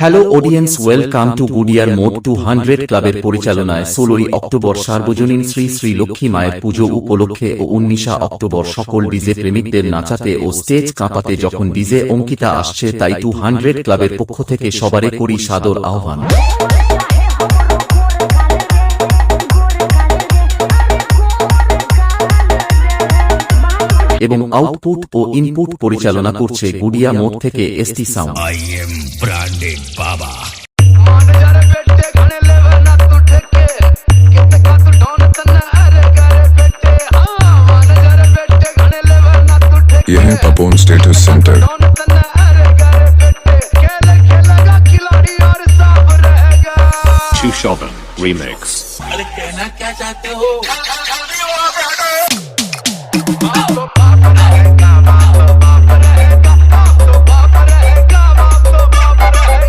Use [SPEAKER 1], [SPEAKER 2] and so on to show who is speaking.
[SPEAKER 1] Hello audience, welcome to Goodyear mode 200 ক্লাবের পরিচালনায় 16ই October সার্বজনীন শ্রী শ্রী লক্ষ্মী মায়ের পুজো উপলক্ষে ও 19 অক্টোবর সকল ডিজে প্রেমিকদের নাচাতে ও স্টেজ কাঁপাতে যখন ডিজে অঙ্কিতা আসছে, তাই 200 ক্লাবের পক্ষ থেকে সবারে করি সাদর আহ্বান। এবং আউটপুট ও ইনপুট পরিচালনা করছে গুডিয়া মোড থেকে ST sound.
[SPEAKER 2] I am branded Baba.
[SPEAKER 3] ये है Papon status centre.
[SPEAKER 4] Chushovan Remix।